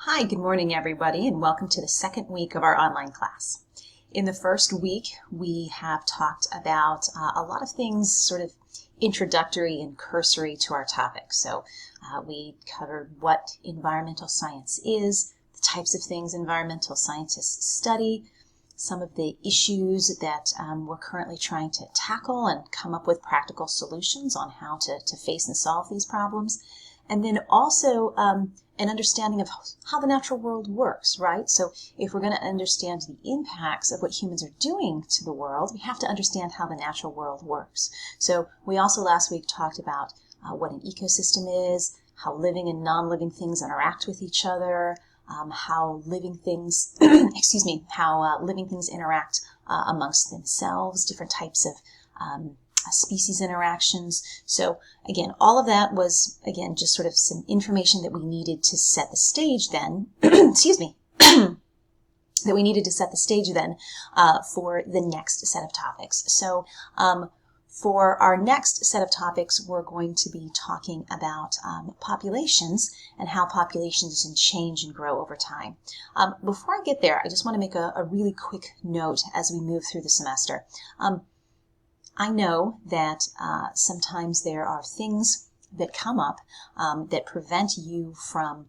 Hi, good morning everybody, and welcome to the second week of our online class. In the first week, we have talked about a lot of things sort of introductory and cursory to our topic. So we covered what environmental science is, the types of things environmental scientists study, some of the issues that we're currently trying to tackle and come up with practical solutions on how to face and solve these problems. And then also an understanding of how the natural world works, right? So if we're going to understand the impacts of what humans are doing to the world, we have to understand how the natural world works. So we also last week talked about what an ecosystem is, how living and non-living things interact with each other, how living things, how living things interact amongst themselves, different types of species interactions. So again, all of that was, again, just sort of some information that we needed to set the stage then, that we needed to set the stage then for the next set of topics. So for our next set of topics, we're going to be talking about populations and how populations can change and grow over time. Before I get there, I just want to make a really quick note as we move through the semester. I know that sometimes there are things that come up that prevent you from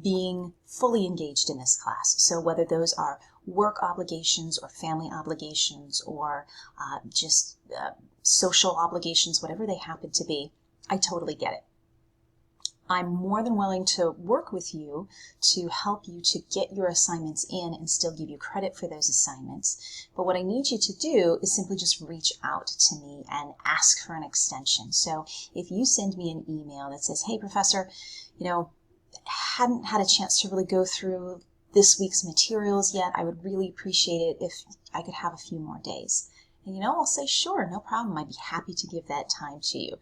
being fully engaged in this class. So whether those are work obligations or family obligations or just social obligations, whatever they happen to be, I totally get it. I'm more than willing to work with you to help you to get your assignments in and still give you credit for those assignments. But what I need you to do is simply just reach out to me and ask for an extension. So if you send me an email that says, hey, professor, hadn't had a chance to really go through this week's materials yet, I would really appreciate it if I could have a few more days. And I'll say, sure, no problem. I'd be happy to give that time to you.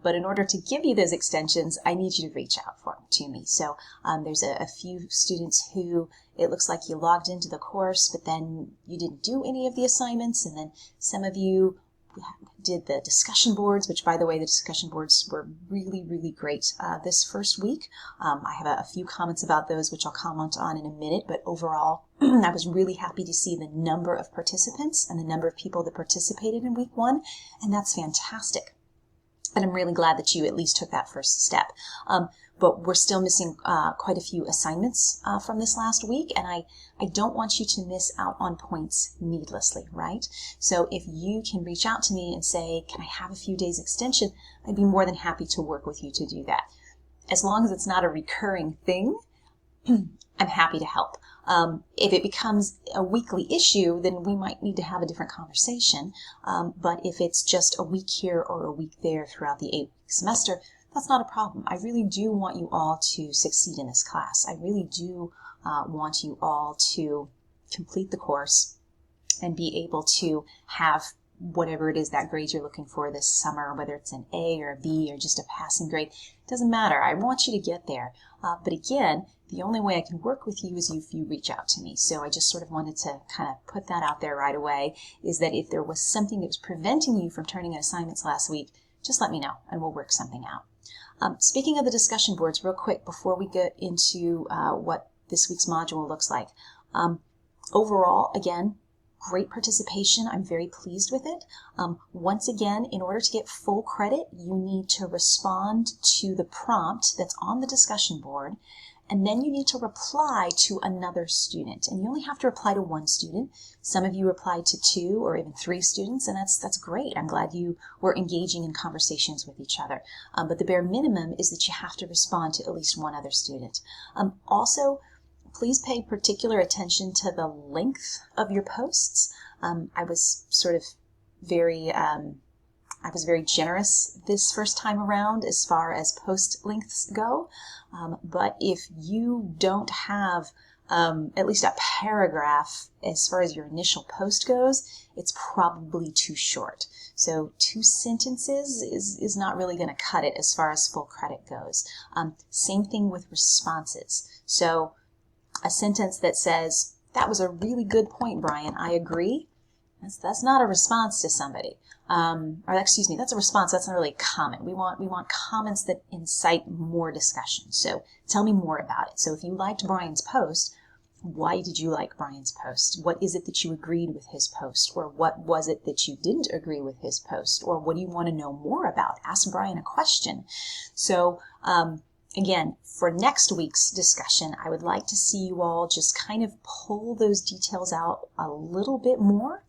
But in order to give you those extensions, I need you to reach out to me. So there's a few students who it looks like you logged into the course, but then you didn't do any of the assignments. And then some of you did the discussion boards, which, by the way, the discussion boards were really, really great this first week. I have a few comments about those, which I'll comment on in a minute, but overall, I was really happy to see the number of participants and the number of people that participated in week one, and that's fantastic. And I'm really glad that you at least took that first step. But we're still missing quite a few assignments from this last week, and I don't want you to miss out on points needlessly, right? So if you can reach out to me and say, can I have a few days extension, I'd be more than happy to work with you to do that. As long as it's not a recurring thing, I'm happy to help. If it becomes a weekly issue, then we might need to have a different conversation. But if it's just a week here or a week there throughout the 8-week semester, that's not a problem. I really do want you all to succeed in this class. I really do want you all to complete the course and be able to have whatever it is that grade you're looking for this summer, whether it's an A or a B or just a passing grade. It doesn't matter. I want you to get there. But again, the only way I can work with you is if you reach out to me. So I just sort of wanted to kind of put that out there right away, is that if there was something that was preventing you from turning in assignments last week, just let me know and we'll work something out. Speaking of the discussion boards, real quick, before we get into what this week's module looks like. Overall, again, great participation. I'm very pleased with it. Once again, in order to get full credit, you need to respond to the prompt that's on the discussion board, and then you need to reply to another student. And you only have to reply to one student. Some of you replied to 2 or even 3 students, and that's great. I'm glad you were engaging in conversations with each other. But the bare minimum is that you have to respond to at least one other student. Also, please pay particular attention to the length of your posts. I was very generous this first time around as far as post lengths go. But if you don't have at least a paragraph as far as your initial post goes, it's probably too short. So 2 sentences is not really going to cut it as far as full credit goes. Same thing with responses. So a sentence that says, that was a really good point, Brian, I agree. That's not a response to somebody. Or excuse me, that's a response. That's not really a comment. We want comments that incite more discussion. So tell me more about it. So if you liked Brian's post, why did you like Brian's post? What is it that you agreed with his post? Or what was it that you didn't agree with his post? Or what do you want to know more about? Ask Brian a question. So, again, for next week's discussion, I would like to see you all just kind of pull those details out a little bit more.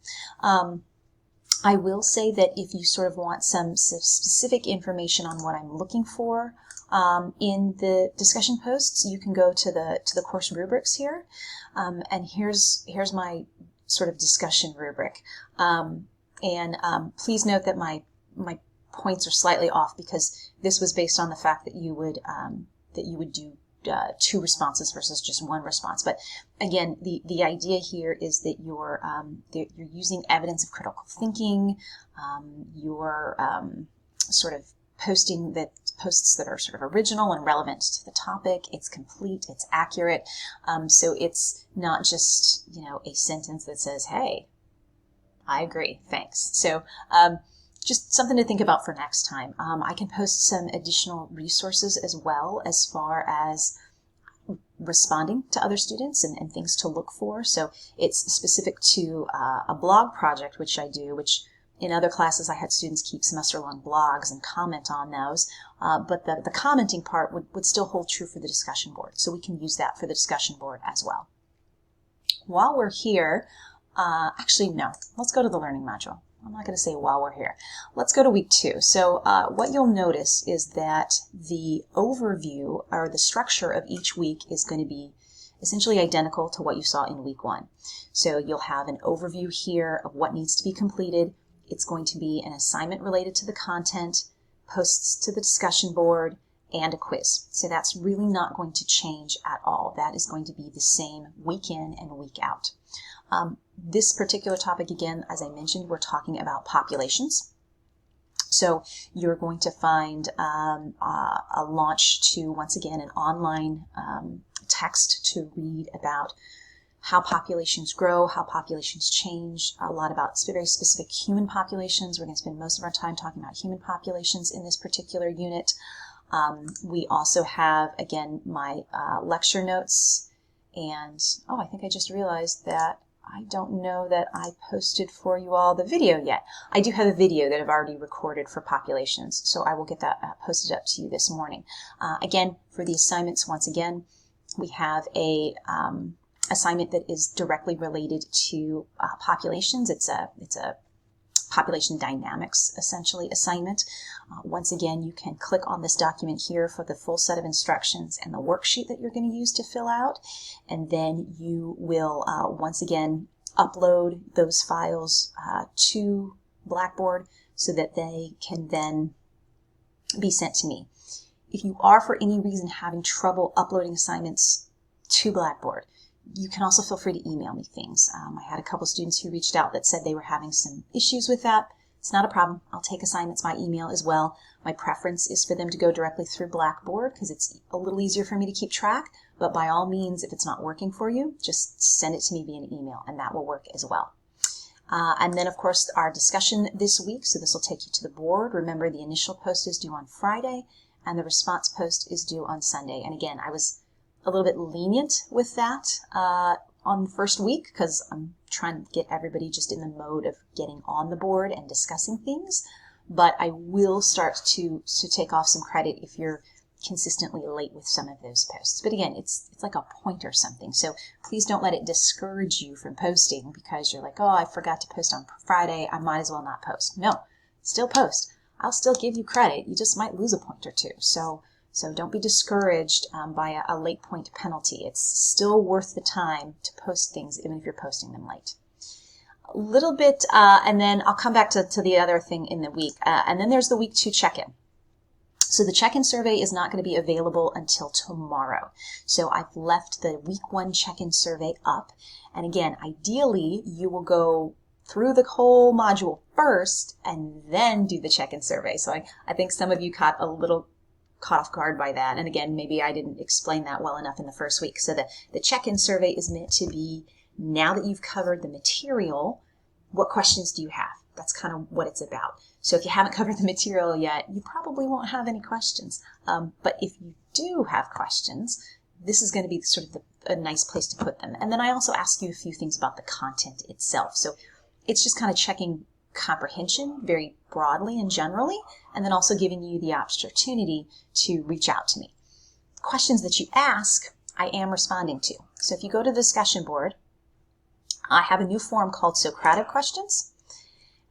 I will say that if you sort of want some specific information on what I'm looking for in the discussion posts, you can go to the course rubrics here, and here's my sort of discussion rubric. Please note that my points are slightly off because this was based on the fact that you would do 2 responses versus just 1 response. But again, the idea here is that you're using evidence of critical thinking. You're sort of posting posts that are sort of original and relevant to the topic. It's complete. It's accurate. So it's not just a sentence that says, "Hey, I agree. Thanks." So just something to think about for next time. I can post some additional resources as well as far as responding to other students and things to look for. So it's specific to a blog project, which I do, which in other classes I had students keep semester-long blogs and comment on those. But the commenting part would still hold true for the discussion board. So we can use that for the discussion board as well. While we're here, actually, no, let's go to the learning module. I'm not going to say while we're here. Let's go to week 2. So what you'll notice is that the overview or the structure of each week is going to be essentially identical to what you saw in week 1. So you'll have an overview here of what needs to be completed. It's going to be an assignment related to the content, posts to the discussion board, and a quiz. So that's really not going to change at all. That is going to be the same week in and week out. This particular topic, again, as I mentioned, we're talking about populations. So you're going to find a launch to, once again, an online text to read about how populations grow, how populations change, a lot about very specific human populations. We're going to spend most of our time talking about human populations in this particular unit. We also have, again, my lecture notes. And, I think I just realized that I don't know that I posted for you all the video yet. I do have a video that I've already recorded for populations, so I will get that posted up to you this morning. Again, for the assignments, once again, we have a assignment that is directly related to populations. It's a population dynamics, essentially, assignment. Once again, you can click on this document here for the full set of instructions and the worksheet that you're going to use to fill out. And then you will, once again, upload those files to Blackboard so that they can then be sent to me. If you are, for any reason, having trouble uploading assignments to Blackboard, you can also feel free to email me things. I had a couple students who reached out that said they were having some issues with that. It's not a problem. I'll take assignments by email as well. My preference is for them to go directly through Blackboard because it's a little easier for me to keep track. But by all means, if it's not working for you, just send it to me via an email and that will work as well. And then, of course, our discussion this week. So this will take you to the board. Remember, the initial post is due on Friday and the response post is due on Sunday. And again, I was a little bit lenient with that on the first week because I'm trying to get everybody just in the mode of getting on the board and discussing things. But I will start to take off some credit if you're consistently late with some of those posts. But again, it's like a point or something. So please don't let it discourage you from posting because you're like, I forgot to post on Friday. I might as well not post. No, still post. I'll still give you credit. You just might lose a point or two. So don't be discouraged by a late point penalty. It's still worth the time to post things, even if you're posting them late. A little bit, and then I'll come back to the other thing in the week. And then there's the week 2 check-in. So the check-in survey is not going to be available until tomorrow. So I've left the week 1 check-in survey up. And again, ideally, you will go through the whole module first and then do the check-in survey. So I think some of you caught off guard by that. And again, maybe I didn't explain that well enough in the first week. So the check-in survey is meant to be now that you've covered the material, what questions do you have? That's kind of what it's about. So if you haven't covered the material yet, you probably won't have any questions. But if you do have questions, this is going to be sort of a nice place to put them. And then I also ask you a few things about the content itself. So it's just kind of checking comprehension very broadly and generally, and then also giving you the opportunity to reach out to me. Questions that you ask, I am responding to. So if you go to the discussion board, I have a new form called Socratic Questions.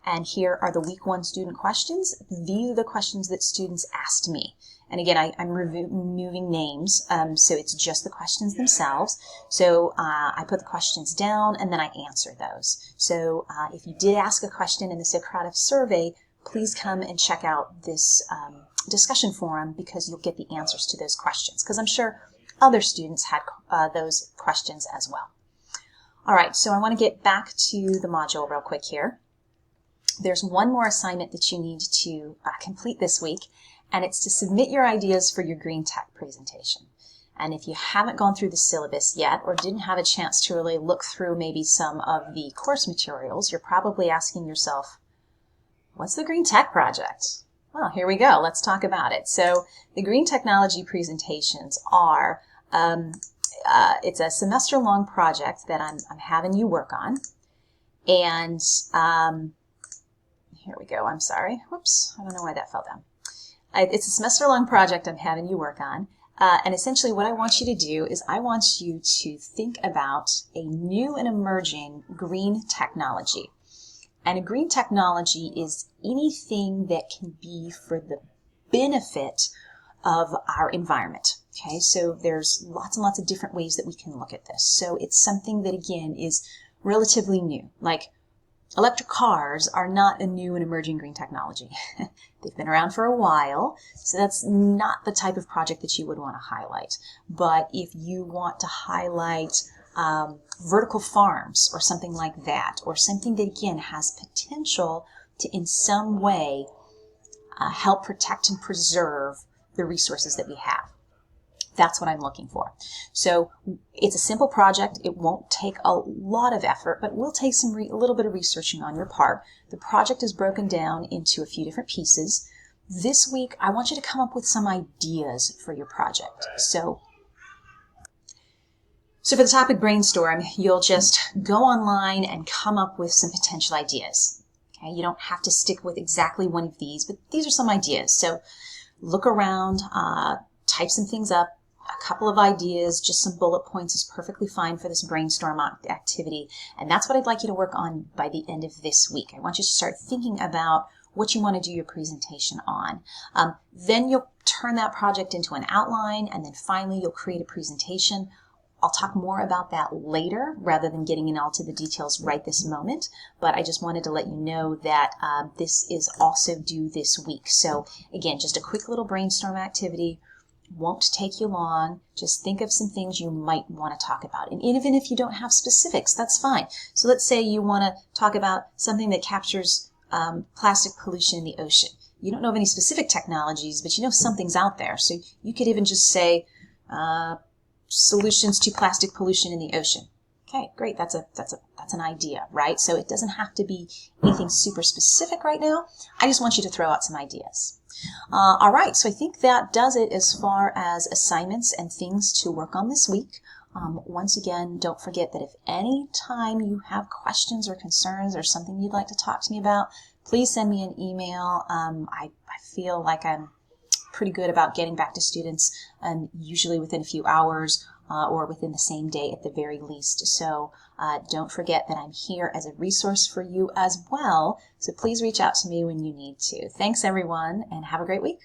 And here are the week 1 student questions. These are the questions that students asked me. And again, I'm removing names, so it's just the questions themselves. So I put the questions down and then I answer those. So if you did ask a question in the Socratic survey, please come and check out this discussion forum because you'll get the answers to those questions, because I'm sure other students had those questions as well. All right, so I want to get back to the module real quick here. There's one more assignment that you need to complete this week, and it's to submit your ideas for your green tech presentation. And if you haven't gone through the syllabus yet or didn't have a chance to really look through maybe some of the course materials, you're probably asking yourself, what's the green tech project? Well, here we go. Let's talk about it. So the green technology presentations are, it's a semester-long project that I'm having you work on. And here we go. I'm sorry. Whoops. I don't know why that fell down. It's a semester-long project I'm having you work on. And essentially what I want you to do is I want you to think about a new and emerging green technology. And a green technology is anything that can be for the benefit of our environment. Okay, so there's lots and lots of different ways that we can look at this. So it's something that, again, is relatively new. Like electric cars are not a new and emerging green technology. They've been around for a while, so that's not the type of project that you would want to highlight. But if you want to highlight vertical farms or something like that, or something that, again, has potential to in some way help protect and preserve the resources that we have. That's what I'm looking for. So it's a simple project. It won't take a lot of effort, but it will take a little bit of researching on your part. The project is broken down into a few different pieces. This week, I want you to come up with some ideas for your project. So for the topic brainstorm, you'll just go online and come up with some potential ideas. Okay, you don't have to stick with exactly one of these, but these are some ideas. So look around, type some things up. A couple of ideas, just some bullet points is perfectly fine for this brainstorm activity. And that's what I'd like you to work on by the end of this week. I want you to start thinking about what you want to do your presentation on. Then you'll turn that project into an outline, and then finally you'll create a presentation. I'll talk more about that later rather than getting into all to the details right this moment, but I just wanted to let you know that this is also due this week. So again, just a quick little brainstorm activity. Won't take you long. Just think of some things you might want to talk about. And even if you don't have specifics, that's fine. So let's say you want to talk about something that captures plastic pollution in the ocean. You don't know of any specific technologies, but you know something's out there. So you could even just say solutions to plastic pollution in the ocean. Okay, great. That's an idea, right? So it doesn't have to be anything super specific right now. I just want you to throw out some ideas. All right, so I think that does it as far as assignments and things to work on this week. Once again, don't forget that if any time you have questions or concerns or something you'd like to talk to me about, please send me an email. I feel like I'm pretty good about getting back to students, usually within a few hours or within the same day at the very least. So don't forget that I'm here as a resource for you as well. So please reach out to me when you need to. Thanks, everyone, and have a great week.